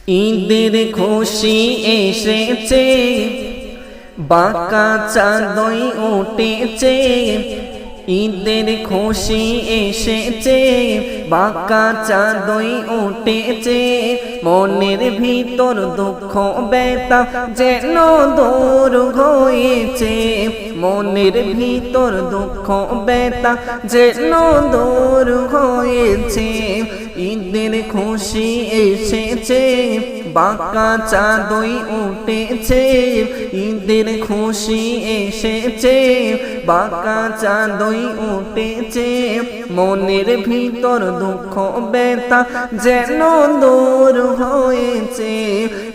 ঈদের খুশি এসেছে, বাঁকা চাঁদই উঠেছে। ঈদের খুশি এসেছে, বাঁকা চাঁদই উঠেছে। মনের ভিতর দুঃখ ব্যথা যেন দূর হয়েছে। মনের ভিতর দুঃখ ব্যথা যেন দূর হয়েছে। ঈদের খুশি এসেছে, বাঁকা চাঁদই উঠেছে। ঈদের খুশি এসেছে, বাঁকা চাঁদই উঠেছে। মনের ভিতর দুঃখ ব্যথা যেন দূর হয়েছে।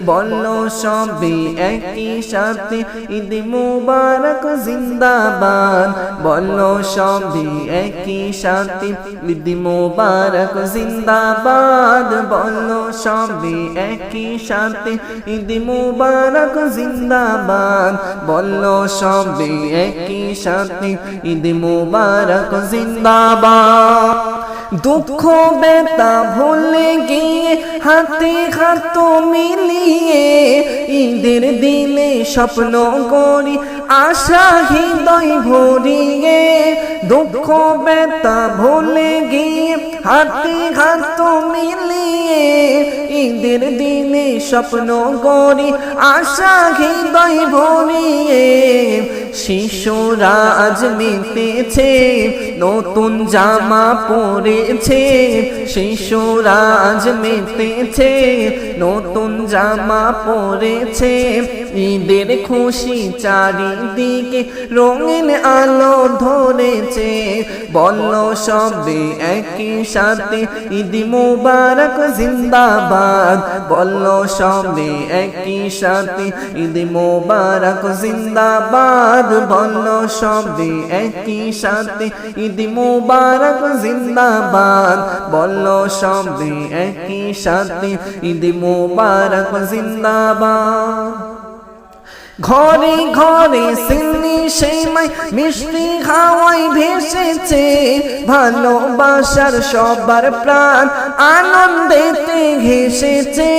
বলল সবে একই সাথে ঈদ মুবারক জিন্দাবাদ। বলল সবে একই সাথে ঈদ মুবারক জিন্দাবাদ। বলল সবে একই সাথে ঈদ মুবারক জিন্দাবাদ। বলল সবে একই সাথে ঈদ মুবারক জিন্দাবাদ। দুঃখ ব্যথা ভুলে গিয়ে হাতে হাত মিলিয়ে ঈদের দিনে স্বপ্ন করি আশা হৃদয় ভরিয়ে। দুঃখ ব্যথা ভুলে গিয়ে হাতে হাত মিলিয়ে ঈদের দিনে স্বপ্ন করি আশা হৃদয় ভরিয়ে। শিশুরা আজ মেতেছে, নতুন জামা পরেছে। শিশুরা আজ মেতেছে, নতুন জামা পরেছে। ঈদের খুশি চারিদিকে রঙিন আলো ধরেছে। বলল সবে একই সাথে ঈদ মুবারক জিন্দাবাদ। বলল সবে একই সাথে ঈদ মুবারক জিন্দাবাদ। বলল সবে একই সাথে ঈদ মুবারক জিন্দাবাদ। বলল সবে একই সাথে ঈদ মুবারক জিন্দাবাদ। ঘরে ঘরে সিন্নি সেমাই মিষ্টি হাওয়ায় ভেসেছে। ভালোবাসার সবার প্রাণ আনন্দেতে ঘেসেছে।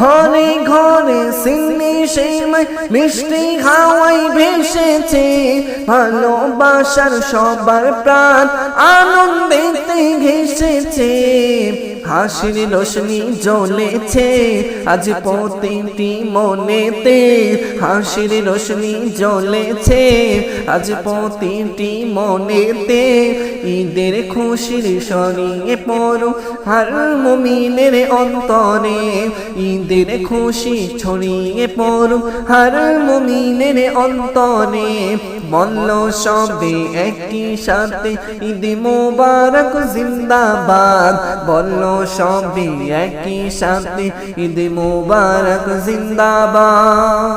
ঘরে ঘরে সিন্নি সেমাই মিষ্টি হাওয়ায় ভেসেছে। ভালোবাসার সবার প্রাণ আনন্দেতে ঘেসেছে। হাসির রোশনি জ্বলেছে আজ প্রতিটি মনেতে। হাসির রোশনি জ্বলেছে আজ প্রতিটি মনেতে। ঈদের খুশির ছড়িয়ে পড়ো হর মুমিনের অন্তরে। ঈদের খুশি ছড়িয়ে পড়ো হর মুমিনের অন্তরে। বলল সবে একই সাথে ঈদ মুবারক জিন্দাবাদ। বলল সবে একই সাথে ঈদ মুবারক জিন্দাবাদ।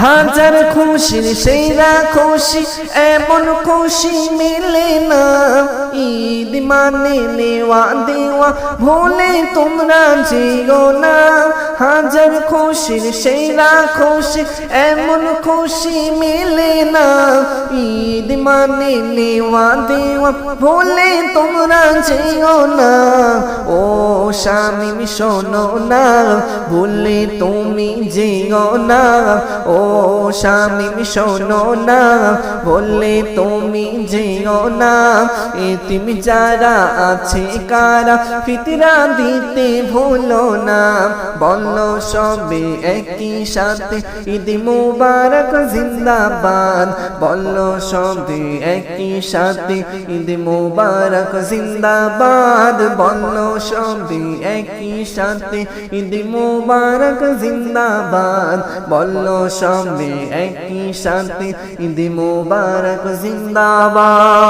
হাজার খুশির সেরা খুশি এমন খুশি মেলে না। ঈদ মানে নেওয়া দেওয়া ভুলে তোমরা যেও না। হাজার খুশির সেরা খুশি এমন খুশি মেলে না। ঈদ মানে নেওয়া দেওয়া ভুলে তোমরা যেও না। ও শামিম শোনো না, ভুলে তুমি যেও না। ও শামিম শোনো না, বললে তুমি যেও না। এতিম যারা আছে কারা ফিতরা দিতে ভুলো না। বলল সবে একই সাথে ঈদ মুবারক জিন্দাবাদ। বলল সবে একই সাথে ঈদ মুবারক জিন্দাবাদ। বলল সবে একই সাথে ঈদ মুবারক জিন্দাবাদ। বলল সবে একই সাথে ঈদ মুবারক জিন্দাবাদ।